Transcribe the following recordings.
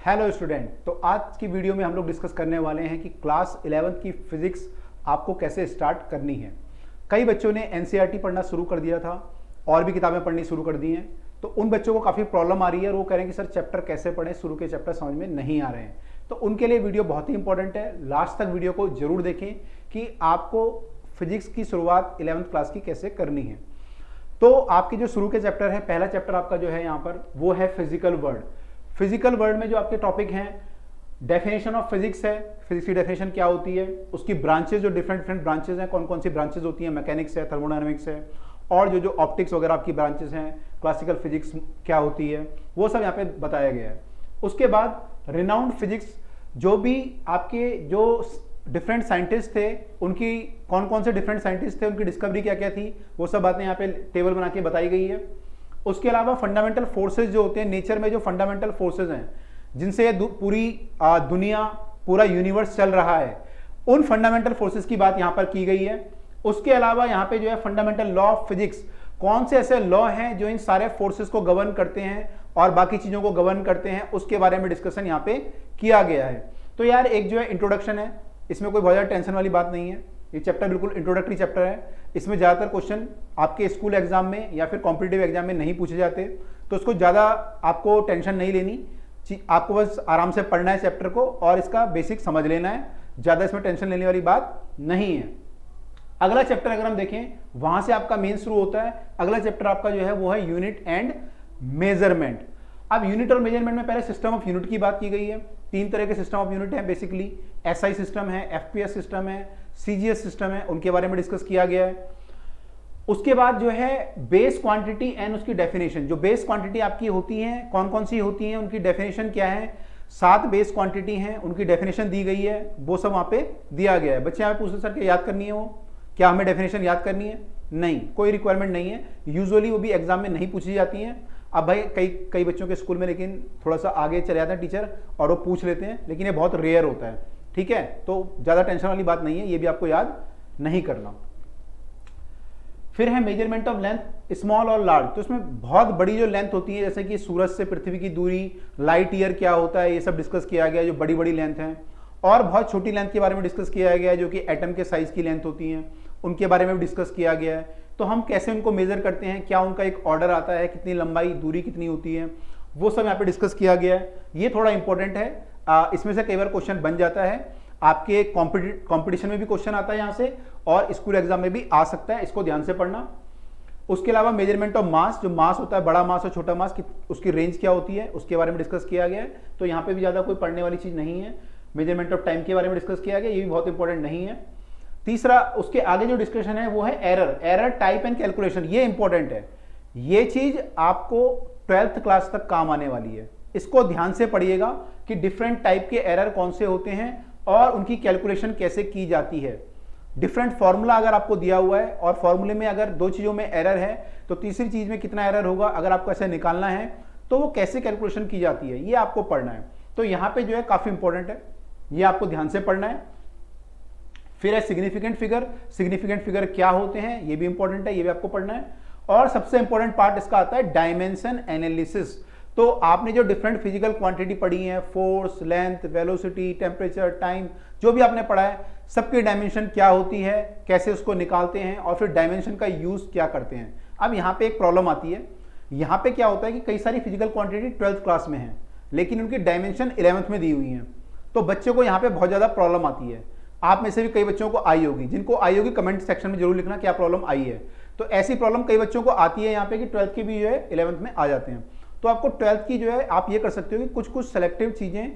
Hello student. तो आज की वीडियो में हम लोग डिस्कस करने वाले हैं कि क्लास 11th की फिजिक्स आपको कैसे स्टार्ट करनी है। कई बच्चों ने एनसीईआरटी पढ़ना शुरू कर दिया था और भी किताबें पढ़नी शुरू कर दी हैं, तो उन बच्चों को काफ़ी प्रॉब्लम आ रही है और वो कह रहे हैं कि सर चैप्टर कैसे पढ़ें, शुरू के चैप्टर समझ में नहीं आ रहे हैं। तो उनके लिए वीडियो बहुत ही इंपॉर्टेंट है, लास्ट तक वीडियो को जरूर देखें कि आपको फिजिक्स की शुरुआत 11th क्लास की कैसे करनी है। तो आपके जो शुरू के चैप्टर है, पहला चैप्टर आपका जो है यहाँ पर वो है फिजिकल वर्ल्ड। फिजिकल वर्ल्ड में जो आपके टॉपिक हैं, डेफिनेशन ऑफ फिजिक्स है, फिजिक्स की डेफिनेशन क्या होती है, उसकी ब्रांचेज जो डिफरेंट डिफरेंट ब्रांचेज हैं, कौन कौन सी ब्रांचेज होती हैं, मैकेनिक्स है, थर्मोडायनेमिक्स है, और जो जो ऑप्टिक्स वगैरह आपकी ब्रांचेज हैं, क्लासिकल फिजिक्स क्या होती है, वो सब यहाँ पे बताया गया है। उसके बाद रिनाउंड फिजिक्स, जो भी आपके जो डिफरेंट साइंटिस्ट थे, उनकी कौन कौन से डिफरेंट साइंटिस्ट थे, उनकी डिस्कवरी क्या क्या थी, वो सब बातें यहाँ पे टेबल बना के बताई गई है। उसके अलावा फंडामेंटल फोर्सेज जो होते हैं नेचर में, जो फंडामेंटल फोर्सेज हैं जिनसे पूरी दुनिया, पूरा यूनिवर्स चल रहा है, उन फंडामेंटल फोर्सेज की बात यहाँ पर की गई है। उसके अलावा यहाँ पे जो है फंडामेंटल लॉ ऑफ फिजिक्स, कौन से ऐसे लॉ हैं जो इन सारे फोर्सेज को गवर्न करते हैं और बाकी चीजों को गवर्न करते हैं, उसके बारे में डिस्कशन यहाँ पे किया गया है। तो यार एक जो है इंट्रोडक्शन है, इसमें कोई बहुत ज़्यादा टेंशन वाली बात नहीं है। ये चैप्टर बिल्कुल इंट्रोडक्टरी चैप्टर है। इसमें ज़्यादातर क्वेश्चन आपके स्कूल एग्जाम में या फिर कॉम्पिटिटिव एग्जाम में नहीं पूछे जाते, तो इसको ज़्यादा आपको टेंशन नहीं लेनी। आपको बस आराम से पढ़ना है चैप्टर को और इसका बेसिक समझ लेना है, ज़्यादा इसमें टेंशन लेने वाली बात नहीं है। अगला चैप्टर अगर हम देखें, वहां से आपका मेन शुरू होता है। अगला चैप्टर आपका जो है वो है यूनिट एंड मेजरमेंट। अब यूनिट और मेजरमेंट में पहले सिस्टम ऑफ यूनिट की बात की गई है। तीन तरह के सिस्टम ऑफ यूनिट हैं बेसिकली, एसआई सिस्टम है, एफपीएस सिस्टम है, सीजीएस सिस्टम है, उनके बारे में डिस्कस किया गया है। उसके बाद जो है बेस क्वांटिटी एंड उसकी डेफिनेशन, जो बेस क्वांटिटी आपकी होती है कौन कौन सी होती हैं, उनकी डेफिनेशन क्या है। 7 बेस क्वांटिटी हैं, उनकी डेफिनेशन दी गई है, वो सब वहां पे दिया गया है। बच्चे यहाँ पे पूछते सर क्या याद करनी है, वो क्या हमें डेफिनेशन याद करनी है? नहीं, कोई रिक्वायरमेंट नहीं है। यूजुअली वो भी एग्जाम में नहीं पूछी जाती हैं। अब भाई कई बच्चों के स्कूल में लेकिन थोड़ा सा आगे चले जाते हैं टीचर और वो पूछ लेते हैं, लेकिन ये बहुत रेयर होता है। ठीक है, तो ज्यादा टेंशन वाली बात नहीं है, ये भी आपको याद नहीं करना। फिर है मेजरमेंट ऑफ लेंथ, स्मॉल और लार्ज। तो इसमें बहुत बड़ी जो लेंथ होती है, जैसे कि सूरज से पृथ्वी की दूरी, लाइट ईयर क्या होता है, ये सब डिस्कस किया गया, जो बड़ी बड़ी लेंथ है। और बहुत छोटी लेंथ के बारे में डिस्कस किया गया है, जो कि एटम के साइज की लेंथ होती है, उनके बारे में भी डिस्कस किया गया है। तो हम कैसे उनको मेजर करते हैं, क्या उनका एक ऑर्डर आता है, कितनी लंबाई, दूरी कितनी होती है, वो सब यहाँ पे डिस्कस किया गया है। ये थोड़ा इंपॉर्टेंट है, इसमें से कई बार क्वेश्चन बन जाता है। आपके कॉम्पिटिशन में भी क्वेश्चन आता है यहाँ से और स्कूल एग्जाम में भी आ सकता है, इसको ध्यान से पढ़ना। उसके अलावा मेजरमेंट ऑफ मास, जो मास होता है, बड़ा मास और छोटा मास, उसकी रेंज क्या होती है, उसके बारे में डिस्कस किया गया है। तो यहाँ पे भी ज्यादा कोई पढ़ने वाली चीज नहीं है। मेजरमेंट ऑफ टाइम के बारे में डिस्कस किया गया, ये भी बहुत इंपॉर्टेंट नहीं है। तीसरा, उसके आगे जो डिस्कशन है वो है एरर टाइप एंड कैलकुलेशन। ये इंपॉर्टेंट है, ये चीज आपको 12th क्लास तक काम आने वाली है। इसको ध्यान से पढ़िएगा कि डिफरेंट टाइप के एरर कौन से होते हैं और उनकी कैलकुलेशन कैसे की जाती है। डिफरेंट फॉर्मूला अगर आपको दिया हुआ है और फॉर्मूले में अगर 2 चीजों में एरर है, तो तीसरी चीज में कितना एरर होगा, अगर आपको ऐसे निकालना है तो वो कैसे कैलकुलेशन की जाती है, ये आपको पढ़ना है। तो यहां पे जो है काफी इंपॉर्टेंट है, ये आपको ध्यान से पढ़ना है। फिर है सिग्निफिकेंट फिगर। सिग्निफिकेंट फिगर क्या होते हैं, ये भी इंपॉर्टेंट है, ये भी आपको पढ़ना है। और सबसे इंपॉर्टेंट पार्ट इसका आता है डायमेंशन एनालिसिस। तो आपने जो डिफरेंट फिजिकल क्वांटिटी पढ़ी है, force, length, velocity, temperature, time, जो भी आपने पढ़ा है, सबकी डायमेंशन क्या होती है, कैसे उसको निकालते हैं और फिर डायमेंशन का यूज क्या करते हैं। अब यहाँ पे एक प्रॉब्लम आती है। यहाँ पे क्या होता है कि कई सारी फिजिकल क्वांटिटी 12th क्लास में है, लेकिन उनकी डायमेंशन 11th में दी हुई है। तो बच्चों को यहाँ पे बहुत ज्यादा प्रॉब्लम आती है। आप में से भी कई बच्चों को आई होगी, जिनको आई होगी कमेंट सेक्शन में जरूर लिखना क्या प्रॉब्लम आई है। तो ऐसी प्रॉब्लम कई बच्चों को आती है यहाँ पे कि 12th की भी जो है 11th में आ जाते हैं। तो आपको 12th की जो है आप ये कर सकते हो कि कुछ कुछ सेलेक्टिव चीजें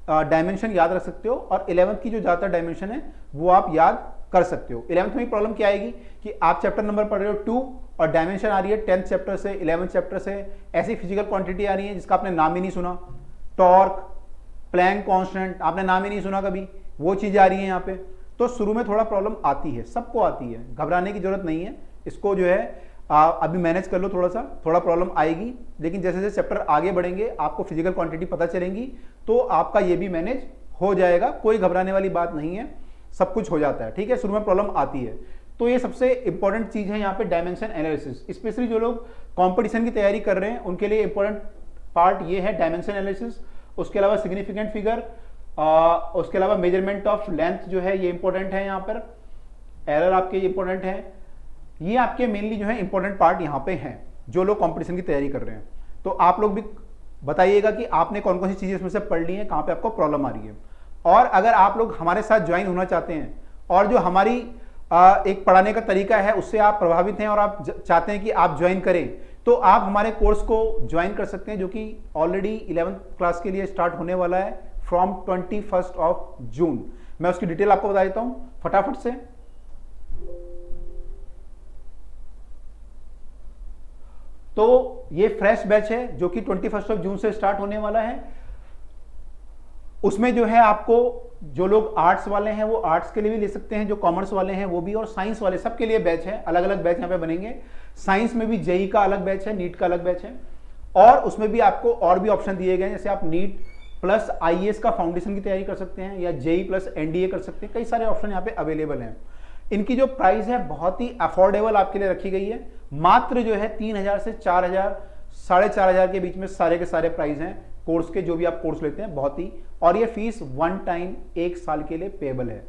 डायमेंशन याद रख सकते हो और 11th की जो ज्यादातर डायमेंशन है वो आप याद कर सकते हो। 11th में प्रॉब्लम क्या आएगी कि आप चैप्टर नंबर पढ़ रहे हो 2 और डायमेंशन आ रही है 10th चैप्टर से, 11th चैप्टर से। ऐसी फिजिकल क्वांटिटी आ रही है जिसका आपने नाम ही नहीं सुना, टॉर्क, प्लैंक कांस्टेंट, आपने नाम ही नहीं सुना कभी, वो चीज आ रही है यहाँ पे। तो शुरू में थोड़ा प्रॉब्लम आती है, सबको आती है, घबराने की जरूरत नहीं है। इसको जो है अभी मैनेज कर लो, थोड़ा प्रॉब्लम आएगी, लेकिन जैसे जैसे चैप्टर आगे बढ़ेंगे आपको फिजिकल क्वांटिटी पता चलेंगी तो आपका ये भी मैनेज हो जाएगा। कोई घबराने वाली बात नहीं है, सब कुछ हो जाता है। ठीक है, शुरू में प्रॉब्लम आती है। तो ये सबसे इंपॉर्टेंट चीज है यहाँ पे डायमेंशन एनालिसिस। स्पेशली जो लोग कंपटीशन की तैयारी कर रहे हैं उनके लिए इंपॉर्टेंट पार्ट ये है डायमेंशन एनालिसिस। उसके अलावा सिग्निफिकेंट फिगर, उसके अलावा मेजरमेंट ऑफ लेंथ जो है ये इंपॉर्टेंट है, यहाँ पर एरर आपके इंपॉर्टेंट है। ये आपके मेनली जो है इंपॉर्टेंट पार्ट यहाँ पे हैं जो लोग कंपटीशन की तैयारी कर रहे हैं। तो आप लोग भी बताइएगा कि आपने कौन कौन सी चीजें इसमें से पढ़ ली हैं, कहाँ पे आपको प्रॉब्लम आ रही है। और अगर आप लोग हमारे साथ ज्वाइन होना चाहते हैं और जो हमारी एक पढ़ाने का तरीका है उससे आप प्रभावित हैं और आप चाहते हैं कि आप ज्वाइन करें, तो आप हमारे कोर्स को ज्वाइन कर सकते हैं जो कि ऑलरेडी 11th क्लास के लिए स्टार्ट होने वाला है फ्रॉम 21 जून। मैं उसकी डिटेल आपको बता देता हूं फटाफट से। तो ये फ्रेश बैच है जो कि 21 जून से स्टार्ट होने वाला है। उसमें जो है आपको जो लोग आर्ट्स वाले हैं वो आर्ट्स के लिए भी ले सकते हैं, जो कॉमर्स वाले हैं वो भी, और साइंस वाले सबके लिए बैच है। अलग अलग बैच यहाँ पे बनेंगे। साइंस में भी जेई का अलग बैच है, नीट का अलग बैच है, और उसमें भी आपको और भी ऑप्शन दिए गए हैं, जैसे आप नीट प्लस आईएएस का फाउंडेशन की तैयारी कर सकते हैं या जेई प्लस एनडीए कर सकते हैं। कई सारे ऑप्शन यहाँ पे अवेलेबल हैं। इनकी जो प्राइस है बहुत ही अफोर्डेबल आपके लिए रखी गई है। मात्र जो है 3000 से 4000, 4500 के बीच में सारे के सारे प्राइस हैं कोर्स के, जो भी आप कोर्स लेते हैं बहुत ही। और ये फीस वन टाइम 1 साल के लिए पेबल है।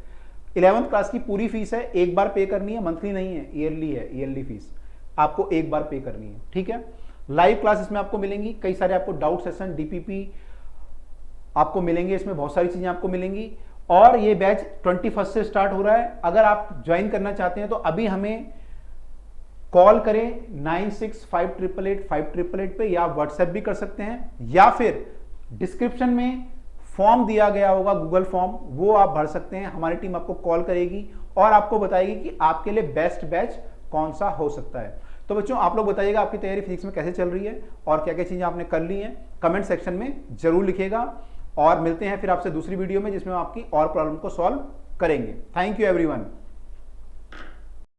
11th क्लास की पूरी फीस है, एक बार पे करनी है, मंथली नहीं है, ईयरली है। ईयरली फीस आपको एक बार पे करनी है, ठीक है। लाइव क्लास इसमें आपको मिलेंगी, कई सारे आपको डाउट सेशन, डीपीपी आपको मिलेंगे, इसमें बहुत सारी चीजें आपको मिलेंगी। और ये बैच 21 से स्टार्ट हो रहा है। अगर आप ज्वाइन करना चाहते हैं तो अभी हमें कॉल करें 9658885888 पे, या व्हाट्सएप भी कर सकते हैं, या फिर डिस्क्रिप्शन में फॉर्म दिया गया होगा गूगल फॉर्म, वो आप भर सकते हैं। हमारी टीम आपको कॉल करेगी और आपको बताएगी कि आपके लिए बेस्ट बैच कौन सा हो सकता है। तो बच्चों आप लोग बताइएगा आपकी तैयारी फिजिक्स में कैसे चल रही है और क्या क्या चीजें आपने कर ली हैं, कमेंट सेक्शन में जरूर लिखिएगा। और मिलते हैं फिर आपसे दूसरी वीडियो में जिसमें हम आपकी और प्रॉब्लम को सॉल्व करेंगे। Thank you everyone.